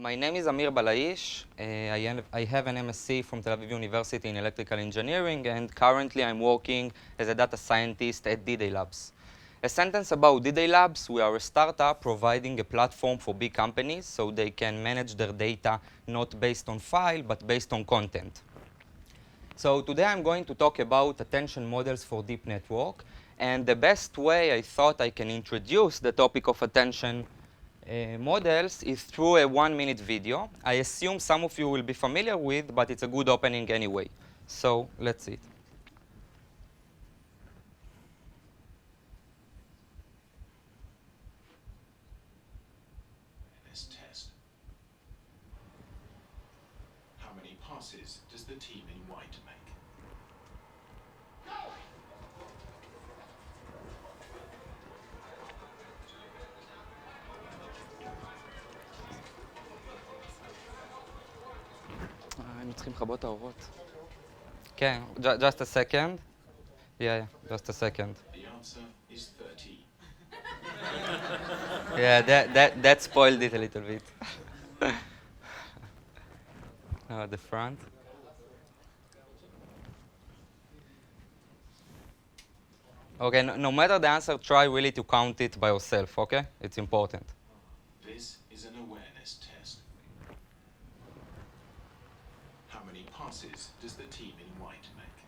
My name is Amir Balaish. I have an MSc from Tel Aviv University in Electrical Engineering, and currently I'm working as a data scientist at D-Day Labs. A sentence about D-Day Labs: we are a startup providing a platform for big companies so they can manage their data not based on file, but based on content. So today I'm going to talk about attention models for deep network. And the best way I thought I can introduce the topic of attention models is through a 1-minute video. I assume some of you will be familiar with, but it's a good opening anyway. So let's see it. This test. How many passes does the team in white make? היינו צריכים לכבות את האורות. כן, just a second. Yeah, just a second. The answer is 30. Yeah, that spoiled it a little bit. Now at the front. Okay, no matter the answer, try really to count it by yourself, okay? It's important. This is an awareness test. How many passes does the team in white make?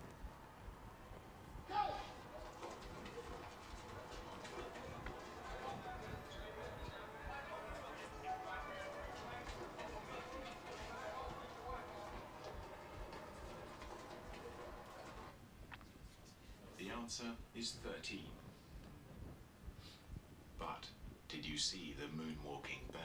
The answer is 13. But did you see the moonwalking bear?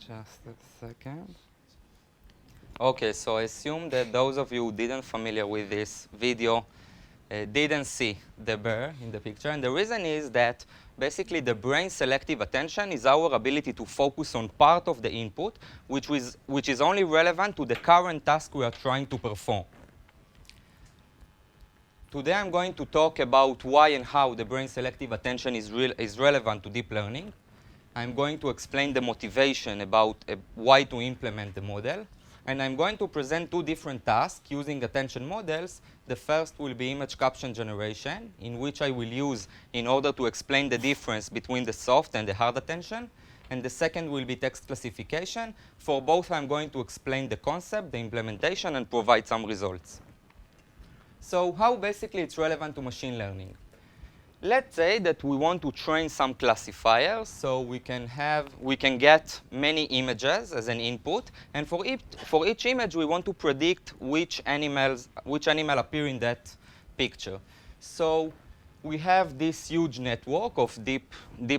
Just a second. Okay, so I assume that those of you who didn't familiar with this video didn't see the bear in the picture. And the reason is that basically the brain's selective attention is our ability to focus on part of the input, which is only relevant to the current task we are trying to perform. Today I'm going to talk about why and how the brain's selective attention is relevant to deep learning. I'm going to explain the motivation about why to implement the model. And I'm going to present two different tasks using attention models. The first will be image caption generation, in which I will use in order to explain the difference between the soft and the hard attention. And the second will be text classification. For both, I'm going to explain the concept, the implementation, and provide some results. So how basically it's relevant to machine learning? Let's say that we want to train some classifiers, so we can get many images as an input, and for each image we want to predict which animal appear in that picture. So we have this huge network of deep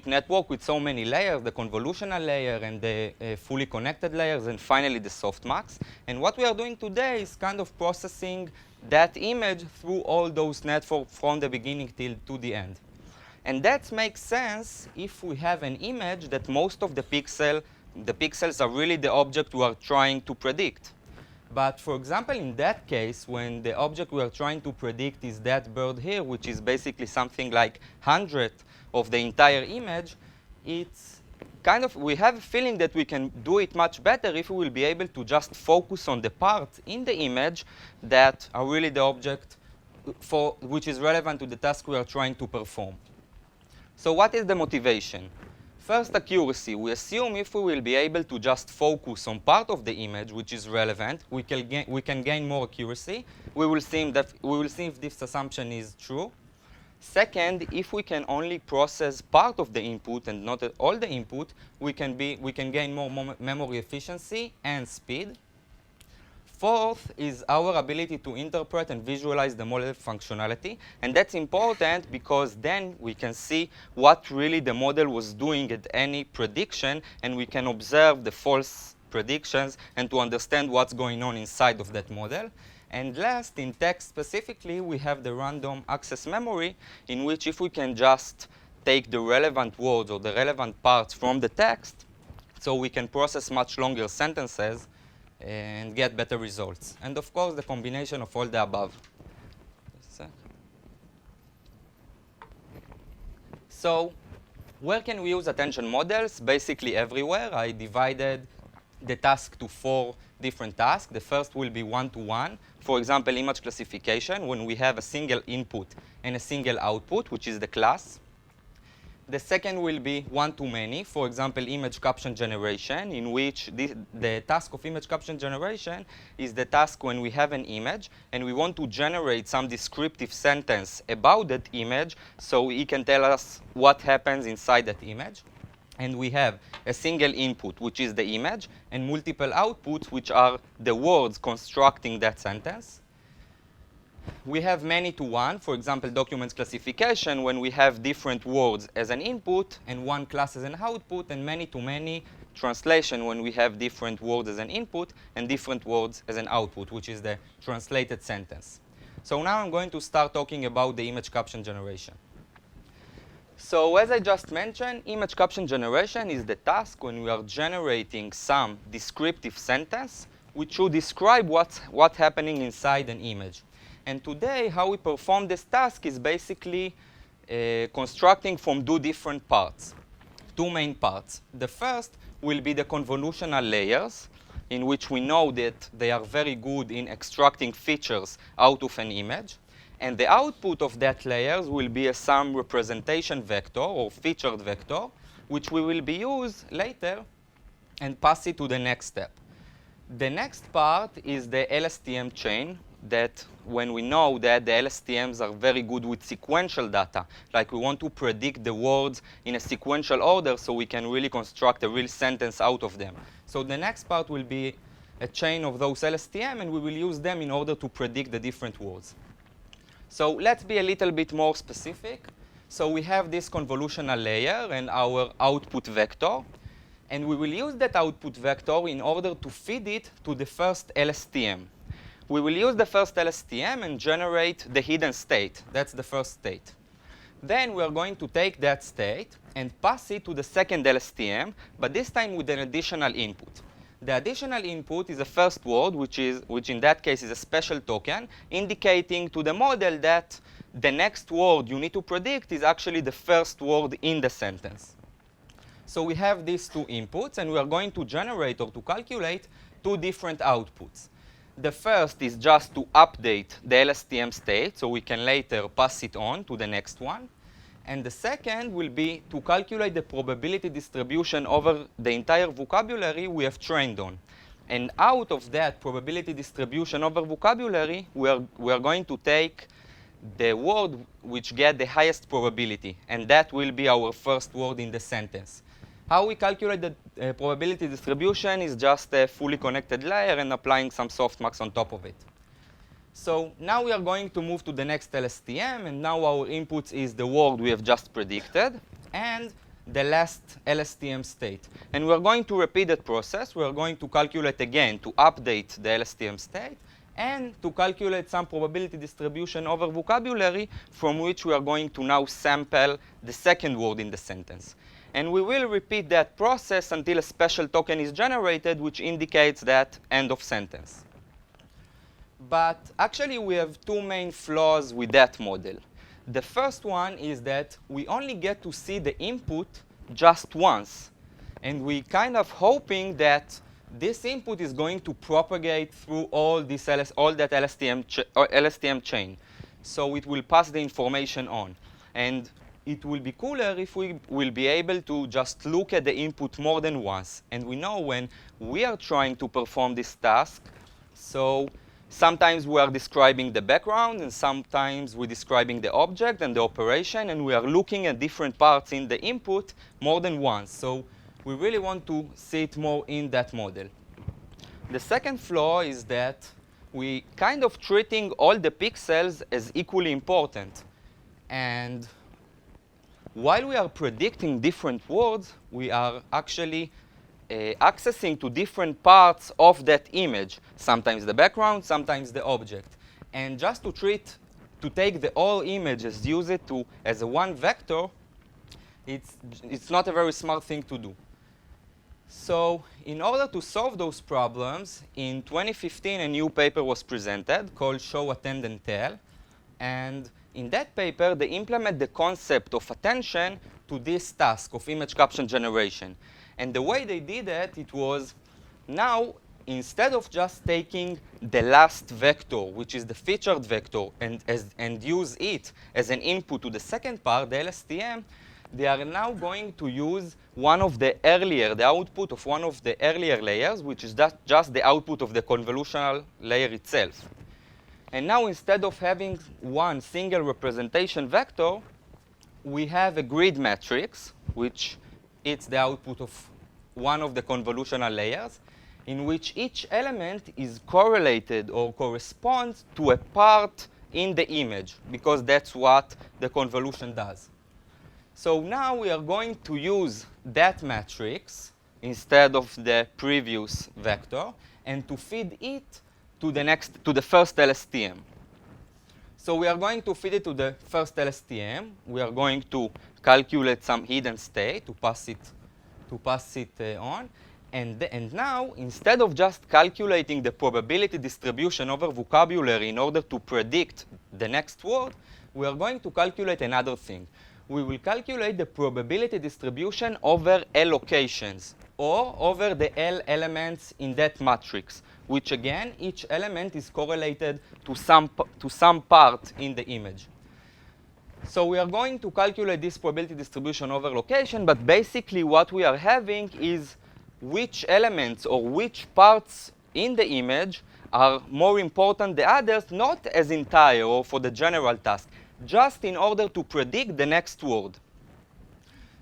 network with so many layers, the convolutional layer and the fully connected layers, and finally the softmax. And what we are doing today is kind of processing that image through all those networks from the beginning to the end. And that makes sense if we have an image that most of the pixels are really the object we are trying to predict. But for example, in that case, when the object we are trying to predict is that bird here, which is basically something like 100th of the entire image, it's kind of, we have a feeling that we can do it much better if we will be able to just focus on the parts in the image that are really the object which is relevant to the task we are trying to perform. So what is the motivation? First, accuracy. We assume if we will be able to just focus on part of the image which is relevant, we can gain more accuracy. We will see if this assumption is true. Second, if we can only process part of the input and not all the input, we can gain more memory efficiency and speed. Fourth is our ability to interpret and visualize the model functionality. And that's important because then we can see what really the model was doing at any prediction, and we can observe the false predictions and to understand what's going on inside of that model. And last, in text specifically, we have the random access memory, in which if we can just take the relevant words or the relevant parts from the text so we can process much longer sentences and get better results. And of course, the combination of all the above. So where can we use attention models? Basically everywhere. I divided the task to 4 different tasks. The first will be one-to-one. For example, image classification, when we have a single input and a single output, which is the class. The second will be one-to-many. For example, image caption generation, in which the task of image caption generation is the task when we have an image and we want to generate some descriptive sentence about that image so it can tell us what happens inside that image. And we have a single input, which is the image, and multiple outputs, which are the words constructing that sentence. We have many-to-one, for example, documents classification, when we have different words as an input and one class as an output, and many-to-many translation, when we have different words as an input and different words as an output, which is the translated sentence. So now I'm going to start talking about the image caption generation. So as I just mentioned, image caption generation is the task when we are generating some descriptive sentence which should describe what's happening inside an image. And today, how we perform this task is basically constructing from 2 different parts, 2 main parts. The first will be the convolutional layers, in which we know that they are very good in extracting features out of an image. And the output of that layers will be some representation vector or featured vector, which we will be used later and pass it to the next step. The next part is the LSTM chain, that when we know that the LSTMs are very good with sequential data, like we want to predict the words in a sequential order so we can really construct a real sentence out of them. So the next part will be a chain of those LSTM, and we will use them in order to predict the different words. So let's be a little bit more specific. So we have this convolutional layer and our output vector. And we will use that output vector in order to feed it to the first LSTM. We will use the first LSTM and generate the hidden state. That's the first state. Then we are going to take that state and pass it to the second LSTM, but this time with an additional input. The additional input is a first word, which in that case is a special token, indicating to the model that the next word you need to predict is actually the first word in the sentence. So we have these 2 inputs, and we are going to generate or to calculate 2 different outputs. The first is just to update the LSTM state, so we can later pass it on to the next one. And the second will be to calculate the probability distribution over the entire vocabulary we have trained on. And out of that probability distribution over vocabulary, we are going to take the word which get the highest probability, and that will be our first word in the sentence. How we calculate the probability distribution is just a fully connected layer and applying some softmax on top of it. So now we are going to move to the next LSTM, and now our inputs is the word we have just predicted and the last LSTM state. And we are going to repeat that process. We are going to calculate again to update the LSTM state and to calculate some probability distribution over vocabulary, from which we are going to now sample the second word in the sentence. And we will repeat that process until a special token is generated, which indicates that end of sentence. But actually, we have 2 main flaws with that model. The first one is that we only get to see the input just once. And we kind of hoping that this input is going to propagate through all that LSTM chain. So it will pass the information on. And it will be cooler if we will be able to just look at the input more than once. And we know when we are trying to perform this task, so sometimes we are describing the background, and sometimes we're describing the object and the operation, and we are looking at different parts in the input more than once. So we really want to see it more in that model. The second flaw is that we kind of treating all the pixels as equally important. And while we are predicting different words, we are actually accessing to different parts of that image, sometimes the background, sometimes the object. And just to take the whole image as use it as a one vector, it's not a very smart thing to do. So in order to solve those problems, in 2015 a new paper was presented called Show, Attend, and Tell. And in that paper, they implement the concept of attention to this task of image caption generation. And the way they did it, it was now, instead of just taking the last vector, which is the featured vector, and use it as an input to the second part, the LSTM, they are now going to use the output of one of the earlier layers, which is just the output of the convolutional layer itself. And now, instead of having one single representation vector, we have a grid matrix, which is the output of one of the convolutional layers, in which each element is correlated or corresponds to a part in the image, because that's what the convolution does. So now we are going to use that matrix instead of the previous vector, and to feed it to the first LSTM. So we are going to feed it to the first LSTM. We are going to calculate some hidden state to pass it on. And now, instead of just calculating the probability distribution over vocabulary in order to predict the next word, we are going to calculate another thing. We will calculate the probability distribution over allocations, or over the L elements in that matrix, which again, each element is correlated to some part in the image. So we are going to calculate this probability distribution over location, but basically what we are having is which elements or which parts in the image are more important than others, not as entire or for the general task, just in order to predict the next word.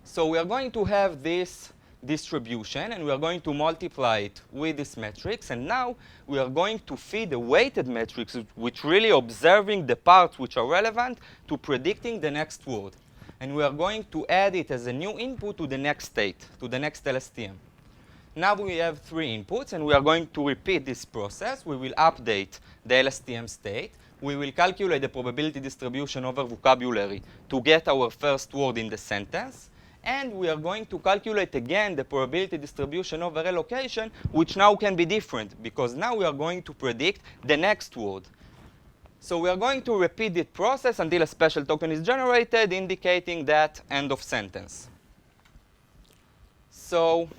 So we are going to have this distribution, and we are going to multiply it with this matrix. And now we are going to feed a weighted matrix, which really observing the parts which are relevant to predicting the next word. And we are going to add it as a new input to the next state, to the next LSTM. Now we have 3 inputs, and we are going to repeat this process. We will update the LSTM state. We will calculate the probability distribution over vocabulary to get our first word in the sentence. And we are going to calculate again the probability distribution over allocation, which now can be different, because now we are going to predict the next word. So we are going to repeat this process until a special token is generated, indicating that end of sentence. So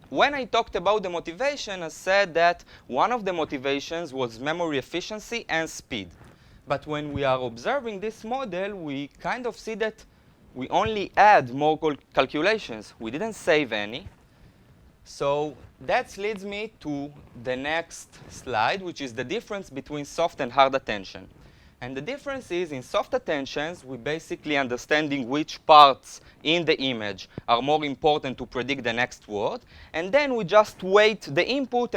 when I talked about the motivation, I said that one of the motivations was memory efficiency and speed. But when we are observing this model, we kind of see that we only add more calculations. We didn't save any. So that leads me to the next slide, which is the difference between soft and hard attention. And the difference is, in soft attentions, we basically understanding which parts in the image are more important to predict the next word. And then we just weight the input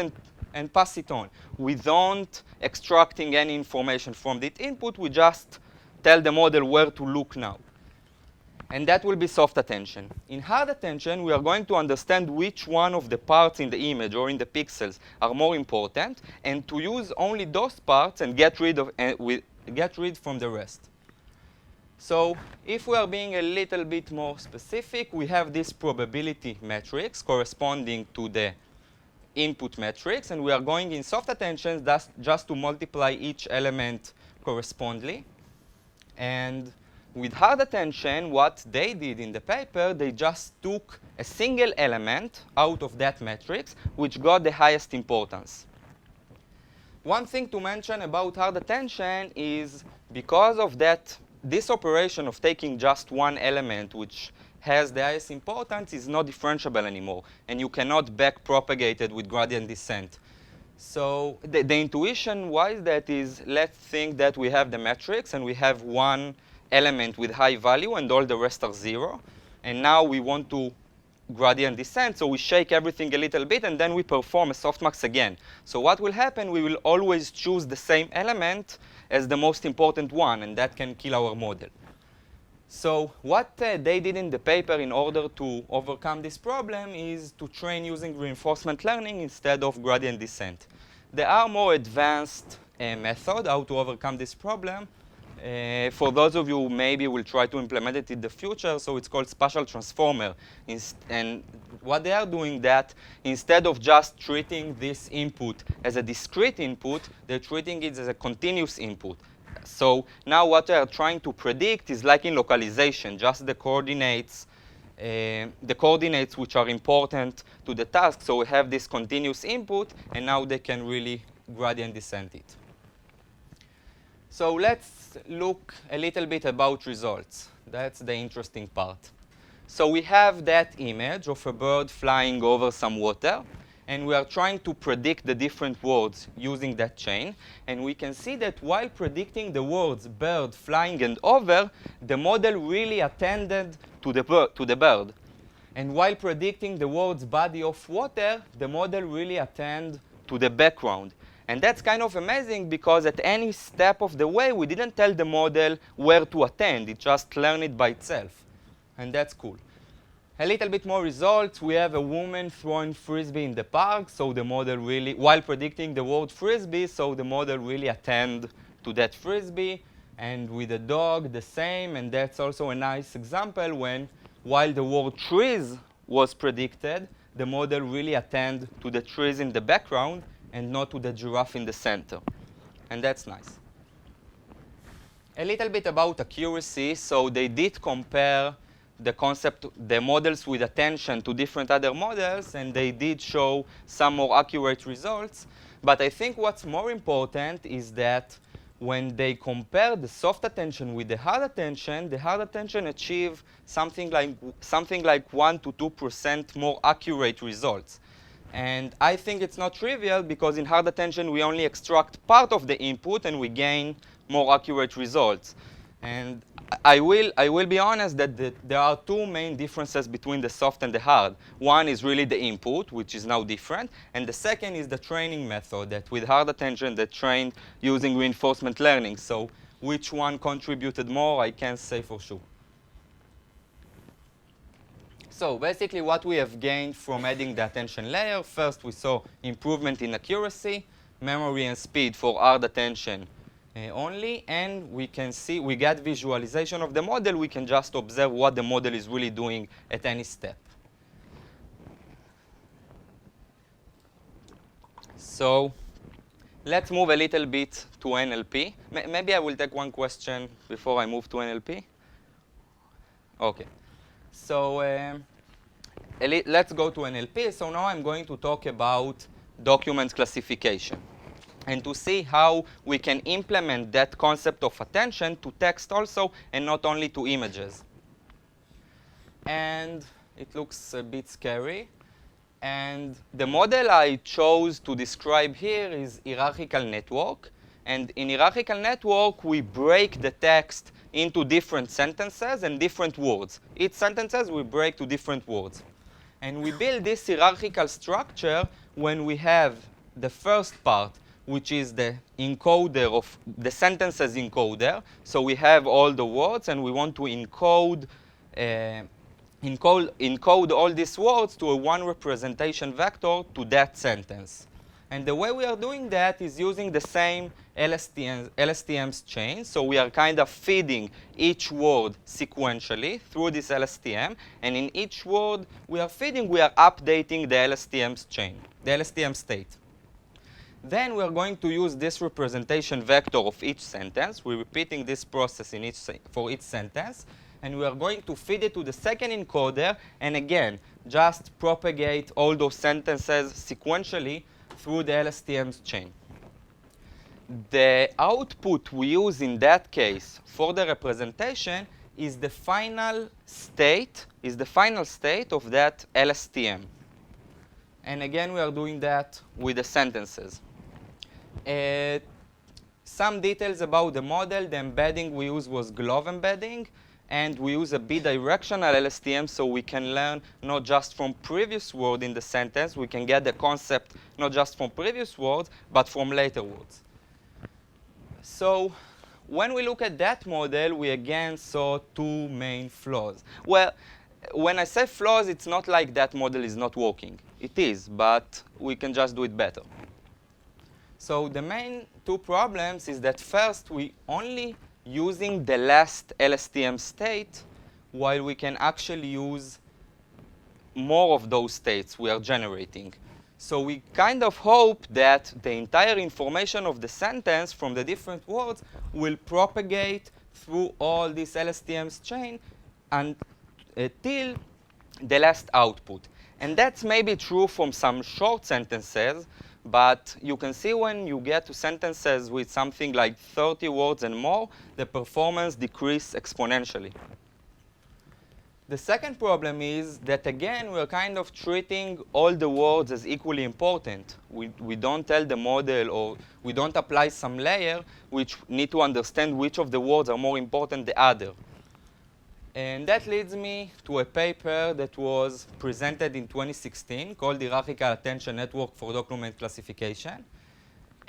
and pass it on. We don't extracting any information from that input. We just tell the model where to look now. And that will be soft attention. In hard attention, we are going to understand which one of the parts in the image or in the pixels are more important, and to use only those parts and get rid from the rest. So if we are being a little bit more specific, we have this probability matrix corresponding to the input matrix, and we are going in soft attention just to multiply each element correspondingly. And with hard attention, what they did in the paper, they just took a single element out of that matrix, which got the highest importance. One thing to mention about hard attention is, because of that, this operation of taking just one element, which has the highest importance, is not differentiable anymore, and you cannot back-propagate it with gradient descent. So the intuition why that is, let's think that we have the matrix, and we have one element with high value, and all the rest are 0. And now we want to gradient descent, so we shake everything a little bit, and then we perform a softmax again. So what will happen, we will always choose the same element as the most important one, and that can kill our model. So what they did in the paper in order to overcome this problem is to train using reinforcement learning instead of gradient descent. There are more advanced methods how to overcome this problem. For those of you who maybe will try to implement it in the future, so it's called spatial transformer. And what they are doing that, instead of just treating this input as a discrete input, they're treating it as a continuous input. So now what they are trying to predict is like in localization, just the coordinates which are important to the task. So we have this continuous input, and now they can really gradient descent it. So let's look a little bit about results. That's the interesting part. So we have that image of a bird flying over some water, and we are trying to predict the different words using that chain. And we can see that while predicting the words bird, flying, and over, the model really attended to the bird. And while predicting the words body of water, the model really attended to the background. And that's kind of amazing because at any step of the way, we didn't tell the model where to attend. It just learned it by itself. And that's cool. A little bit more results. We have a woman throwing frisbee in the park. So the model really, while predicting the word frisbee, so the model really attend to that frisbee. And with a dog, the same. And that's also a nice example when, while the word trees was predicted, the model really attend to the trees in the background and not to the giraffe in the center. And that's nice. A little bit about accuracy. So they did compare the models with attention to different other models, and they did show some more accurate results. But I think what's more important is that when they compare the soft attention with the hard attention achieve something like 1 to 2% more accurate results. And I think it's not trivial because in hard attention, we only extract part of the input and we gain more accurate results. And I will be honest that there are two main differences between the soft and the hard. One is really the input, which is now different. And the second is the training method, that with hard attention, they trained using reinforcement learning. So which one contributed more, I can't say for sure. So basically what we have gained from adding the attention layer, first we saw improvement in accuracy, memory and speed for hard attention only, and we can see, we get visualization of the model, we can just observe what the model is really doing at any step. So let's move a little bit to NLP. Maybe I will take one question before I move to NLP. OK. So let's go to NLP. So now I'm going to talk about document classification and to see how we can implement that concept of attention to text also and not only to images. And it looks a bit scary. And the model I chose to describe here is hierarchical network. And in hierarchical network, we break the text into different sentences and different words. Each sentences we break to different words. And we build this hierarchical structure when we have the first part, which is the encoder of the sentences encoder. So we have all the words, and we want to encode all these words to a one representation vector to that sentence. And the way we are doing that is using the same LSTM's chain. So we are kind of feeding each word sequentially through this LSTM. And in each word we are feeding, we are updating the LSTM's chain, the LSTM state. Then we are going to use this representation vector of each sentence. We're repeating this process for each sentence. And we are going to feed it to the second encoder. And again, just propagate all those sentences sequentially through the LSTM's chain. The output we use in that case for the representation is the final state of that LSTM. And again, we are doing that with the sentences. Some details about the model. The embedding we used was glove embedding. And we use a bidirectional LSTM, so we can learn not just from previous word in the sentence. We can get the concept not just from previous words, but from later words. So when we look at that model, we again saw two main flaws. Well, when I say flaws, it's not like that model is not working. It is, but we can just do it better. So the main two problems is that first, we only using the last LSTM state, while we can actually use more of those states we are generating. So we kind of hope that the entire information of the sentence from the different words will propagate through all this LSTM's chain until the last output. And that's maybe true from some short sentences, but you can see when you get to sentences with something like 30 words and more, the performance decreases exponentially. The second problem is that, again, we're kind of treating all the words as equally important. We don't tell the model, or we don't apply some layer which need to understand which of the words are more important than the other. And that leads me to a paper that was presented in 2016 called Hierarchical Attention Network for Document Classification,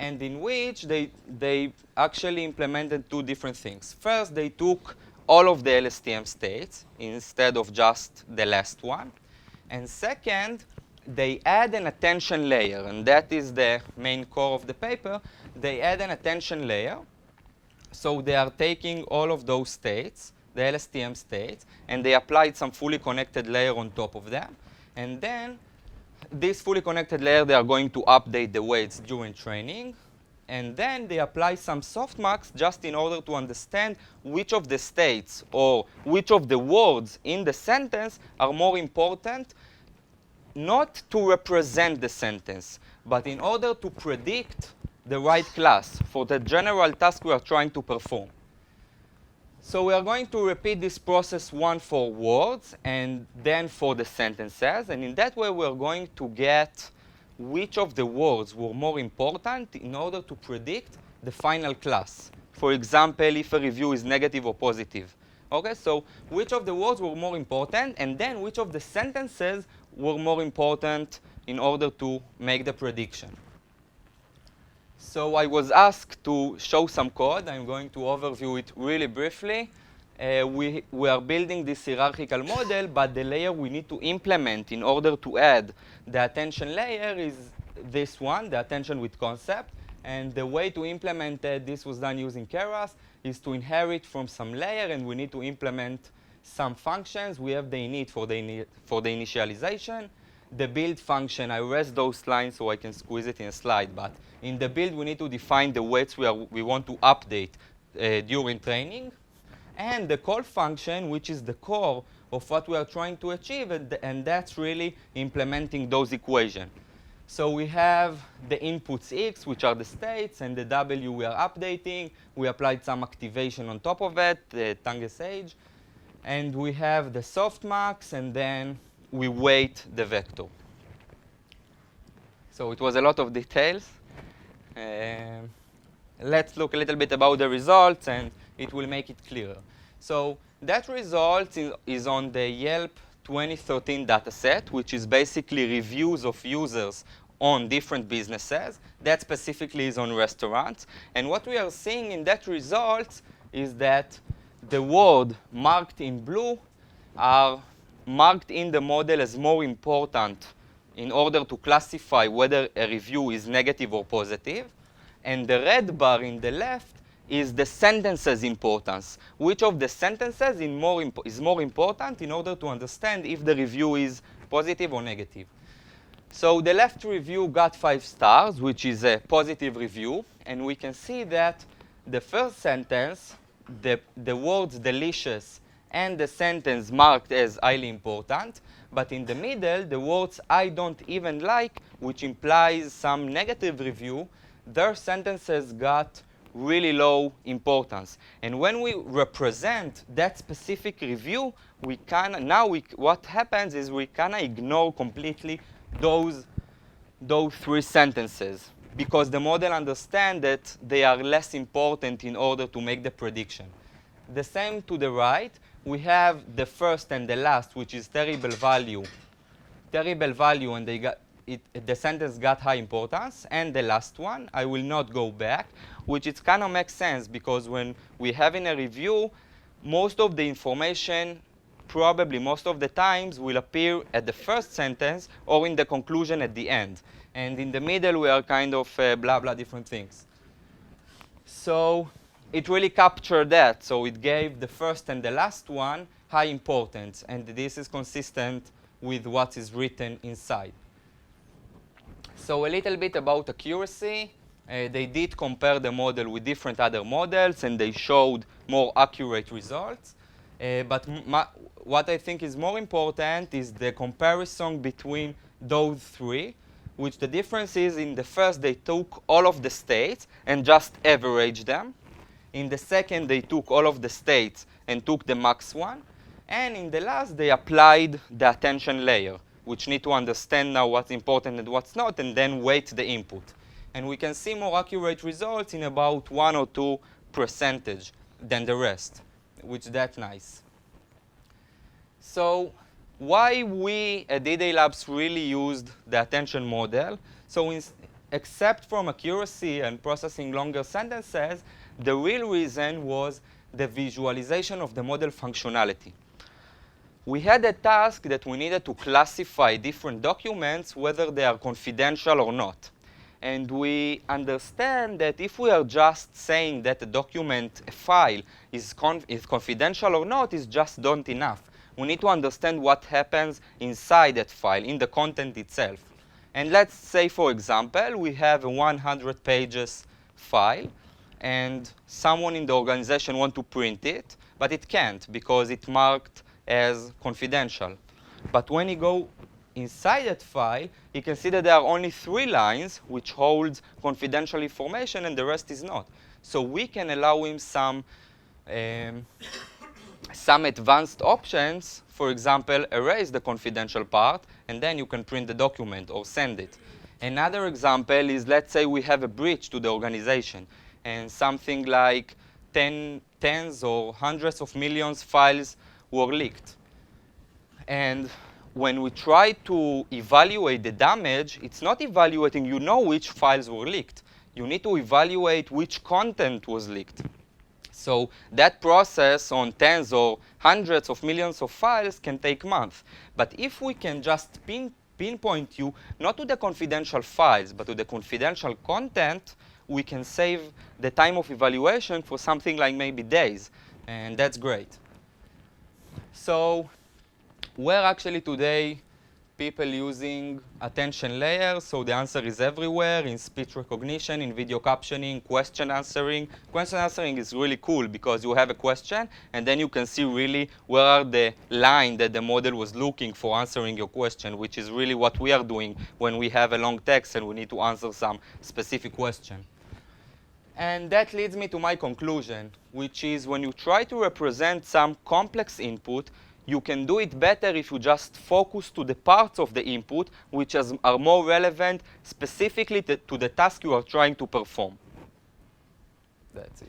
and in which they actually implemented two different things. First, they took all of the LSTM states instead of just the last one. And second, they add an attention layer, and that is the main core of the paper. They add an attention layer. So they are taking all of those states, the LSTM states, and they applied some fully connected layer on top of them. And then this fully connected layer, they are going to update the weights during training. And then they apply some softmax just in order to understand which of the states or which of the words in the sentence are more important, not to represent the sentence, but in order to predict the right class for the general task we are trying to perform. So we are going to repeat this process one for words and then for the sentences. And in that way, we are going to get which of the words were more important in order to predict the final class. For example, if a review is negative or positive. Okay, so which of the words were more important, and then which of the sentences were more important in order to make the prediction. So I was asked to show some code. I'm going to overview it really briefly. We are building this hierarchical model, but the layer we need to implement in order to add the attention layer is this one, the attention with concept. And the way to implement this was done using Keras, is to inherit from some layer, and we need to implement some functions. We have the init for the initialization. The build function, I erased those lines so I can squeeze it in a slide. But in the build, we need to define the weights we want to update during training. And the call function, which is the core of what we are trying to achieve, and that's really implementing those equations. So we have the inputs x, which are the states, and the w we are updating. We applied some activation on top of it, the Tanges age. And we have the softmax, and then we weight the vector. So it was a lot of details. Let's look a little bit about the results, and it will make it clearer. So that result is on the Yelp 2013 dataset, which is basically reviews of users on different businesses. That specifically is on restaurants. And what we are seeing in that result is that the word marked in blue are marked in the model as more important in order to classify whether a review is negative or positive. And the red bar in the left is the sentence's importance. Which of the sentences is more important in order to understand if the review is positive or negative. So the left review got 5 stars, which is a positive review. And we can see that the first sentence, the words delicious and the sentence marked as highly important. But in the middle, the words I don't even like, which implies some negative review, their sentences got really low importance. And when we represent that specific review, what happens is we kind of ignore completely those 3 sentences, because the model understands that they are less important in order to make the prediction. The same to the right, we have the first and the last, which is terrible value, and the sentence got high importance. And the last one, I will not go back, which it kind of makes sense, because when we have in a review, most of the information, probably most of the times, will appear at the first sentence or in the conclusion at the end. And in the middle, we are kind of blah, blah, different things. So it really captured that. So it gave the first and the last one high importance. And this is consistent with what is written inside. So a little bit about accuracy. They did compare the model with different other models, and they showed more accurate results. But what I think is more important is the comparison between those three, which the difference is in the first, they took all of the states and just averaged them. In the second, they took all of the states and took the max one. And in the last, they applied the attention layer, which need to understand now what's important and what's not, and then weight the input. And we can see more accurate results in about 1 or 2% than the rest, which that's nice. So why we at D-Day Labs really used the attention model? So except from accuracy and processing longer sentences, the real reason was the visualization of the model functionality. We had a task that we needed to classify different documents, whether they are confidential or not. And we understand that if we are just saying that a document, a file, is confidential or not, is just not enough. We need to understand what happens inside that file, in the content itself. And let's say, for example, we have a 100 pages file, and someone in the organization wants to print it, but it can't because it's marked as confidential. But when you go inside that file, you can see that there are only 3 lines which holds confidential information, and the rest is not. So we can allow him some advanced options. For example, erase the confidential part, and then you can print the document or send it. Another example is, let's say we have a breach to the organization, and something like tens or hundreds of millions files were leaked. And when we try to evaluate the damage, it's not evaluating, you know, which files were leaked. You need to evaluate which content was leaked. So that process on tens or hundreds of millions of files can take months. But if we can just pinpoint you, not to the confidential files, but to the confidential content, we can save the time of evaluation for something like maybe days. And that's great. So where actually today people using attention layers? So the answer is everywhere, in speech recognition, in video captioning, question answering. Question answering is really cool because you have a question, and then you can see really where are the line that the model was looking for answering your question, which is really what we are doing when we have a long text and we need to answer some specific question. And that leads me to my conclusion, which is when you try to represent some complex input, you can do it better if you just focus to the parts of the input which are more relevant specifically to the task you are trying to perform. That's it.